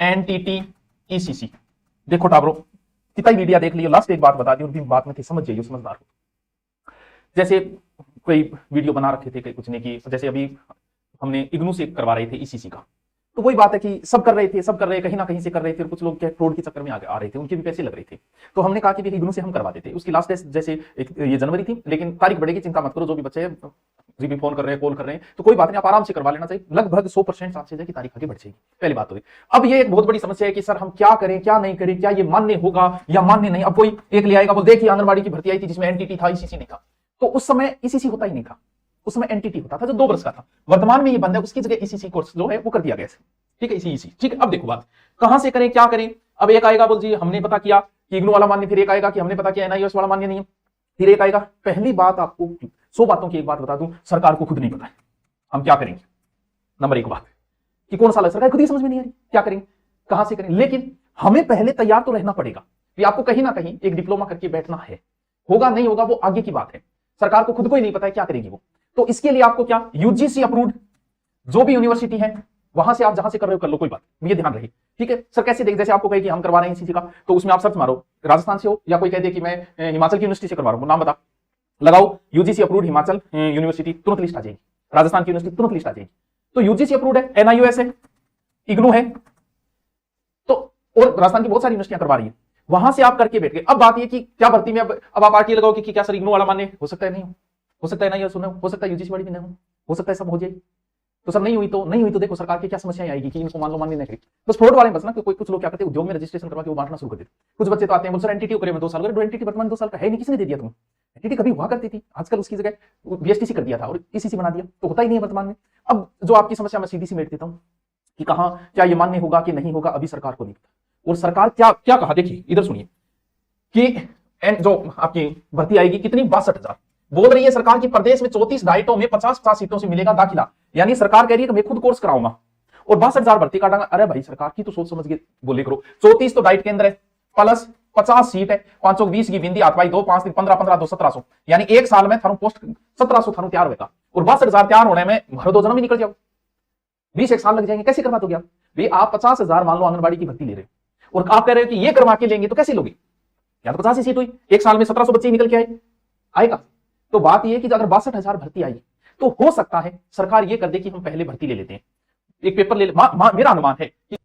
Entity ECC. देखो टाबरो, कितना media देख लियो, लास्ट एक बात बता दी, उनकी बात में थी, समझ जाइए, समझदार हो। जैसे कोई वीडियो बना रखे थे कुछ ने की, जैसे अभी हमने इग्नू से करवा रहे थे ईसीसी का, तो वही बात है कि सब कर रहे थे, सब कर रहे, कहीं ना कहीं से कर रहे थे, और कुछ लोग क्या फ्रॉड के चक्कर में आ रहे थे, उनके भी पैसे लग रहे थे। तो हमने कहा कि इग्नू से हम करवा देते। उसकी लास्ट डेट जैसे ये जनवरी थी, लेकिन तारीख बढ़ेगी, चिंता मत करो, जो भी बच्चे भी फोन कर रहे हैं, कॉल कर रहे हैं, तो कोई बात नहीं, आप आराम से करवा लेना चाहिए। लगभग 100% चांसेस है कि तारीख आगे बढ़ जाएगी। पहली बात तो अब ये एक बहुत बड़ी समस्या है कि सर हम क्या करें, क्या नहीं करें, क्या ये मान्य होगा या मान्य नहीं। अब कोई एक ले आएगा, वो देखिए आंगनबाड़ी की भर्ती आई थी जिसमें एनटीटी था, ईसीसी नहीं था। तो उस समय ईसीसी होता ही नहीं था, उस समय एनटीटी होता था जो 2 वर्ष का था। वर्तमान में ये बंद है, उसकी जगह ईसीसी कोर्स जो है वो कर दिया गया है। ठीक है, इसी ठीक है। अब देखो बात कहां से करें, क्या करें। अब एक आएगा बोल जी हमने पता किया कि इग्नू वाला मान्य, फिर एक आएगा कि हमने पता किया एनआईओएस वाला मान्य नहीं है, फिर एक आएगा। पहली बात आपको 100 बातों की एक बात बता दूं, सरकार को खुद नहीं पता है हम क्या करेंगे। नंबर 1 बात कि कौन सा है, सरकार खुद ही समझ में नहीं आ रही क्या करेंगे, कहां से करें। लेकिन हमें पहले तैयार तो रहना पड़ेगा कि आपको कहीं ना कहीं एक डिप्लोमा करके बैठना है। होगा नहीं होगा वो आगे की बात है, सरकार को खुद को ही नहीं पता है क्या करेगी वो। तो इसके लिए आपको क्या, यूजीसी अप्रूव्ड जो भी यूनिवर्सिटी है वहां से आप जहां से कर रहे हो कर लो, कोई बात, ये ध्यान रहे। ठीक है सर, कैसे देख, जैसे आपको कहे कि हम करवा रहे हैं इसी का, तो उसमें आप सर्च मारो राजस्थान से हो, या कोई कह दे कि मैं हिमाचल की यूनिवर्सिटी से करवा रहा हूं, नाम बता, लगाओ यूजीसी अप्रूव्ड हिमाचल यूनिवर्सिटी, तुरंत लिस्ट आ जाएगी। राजस्थान की यूनिवर्सिटी तुरंत लिस्ट आ जाएगी। तो यूजीसी अप्रूव्ड है, एनआईओएस है, इग्नू है, तो और राजस्थान की बहुत सारी यूनिवर्सिटियां करवा रही है, वहां से आप करके बैठ गए। अब बात ये कि क्या भर्ती में अब आप आरटी लगाओ कि क्या सर इग्नू वाला मान्य हो सकता है, नहीं हो सकता है, एनआईओएस हो सकता है, यूजीसी वाली भी नहीं हो सकता है, सब हो जाए। तो सर नहीं हुई तो देखो सरकार की क्या समस्याएं आएगी कि इनको मान लो मान्य नहीं करेगी। बस फ्रॉड वाले बस ना, कोई कुछ लोग क्या करते हैं, उद्योग में रजिस्ट्रेशन करवा के वो बांटना शुरू कर देते। कुछ बच्चे तो आते हैं बोल सर एनटीटी करे मैं 2 साल, अरे एनटीटी वर्तमान 2 साल का है नहीं, किसने दे दिया तुम्हें। एनटीटी कभी हुआ करती थी, आजकल उसकी जगह बीएसटीसी कर दिया था और ईसीसी बना दिया, तो होता ही नहीं है वर्तमान में। अब जो आपकी समस्या मैं सीधी सी मेट देता हूं कि कहां क्या ये मान्य होगा कि नहीं होगा, अभी सरकार को नहीं पता। और सरकार क्या क्या कहा, देखिए इधर सुनिए कि जो आपकी भर्ती आएगी कितनी, 62,000 बोल रही है सरकार की। प्रदेश में 34 डाइटों में 50-50 सीटों से मिलेगा दाखिला, यानी सरकार कह रही है कि मैं खुद कोर्स कराऊंगा और 62,000 भर्ती काटांगा। अरे भाई सरकार की तो सोच समझ के बोले करो। 34 तो डाइट के अंदर है, प्लस 50 सीट है, 520 की बिंदी आतवाई 2 5 15 15 2 1700, यानी एक साल में थारू पोस्ट 1700 थारू तैयार होगा। और 62,000 तैयार होने में भर 2 जन्म ही निकल जाओ, 20 एक साल लग जाएंगे। कैसे करवा दोगे आप भाई? आप 50,000 मान लो आंगनबाड़ी की भर्ती ले रहे हो और आप कह रहे हो कि ये करवा के लेंगे, तो कैसे लोगे? या तो 50 ही सीट हुई, एक साल में 1700 बच्चे निकल के आएगा। तो बात यह है कि अगर 62,000 भर्ती आई तो हो सकता है सरकार ये कर दे कि हम पहले भर्ती ले लेते हैं, एक पेपर ले ले। मेरा अनुमान है कि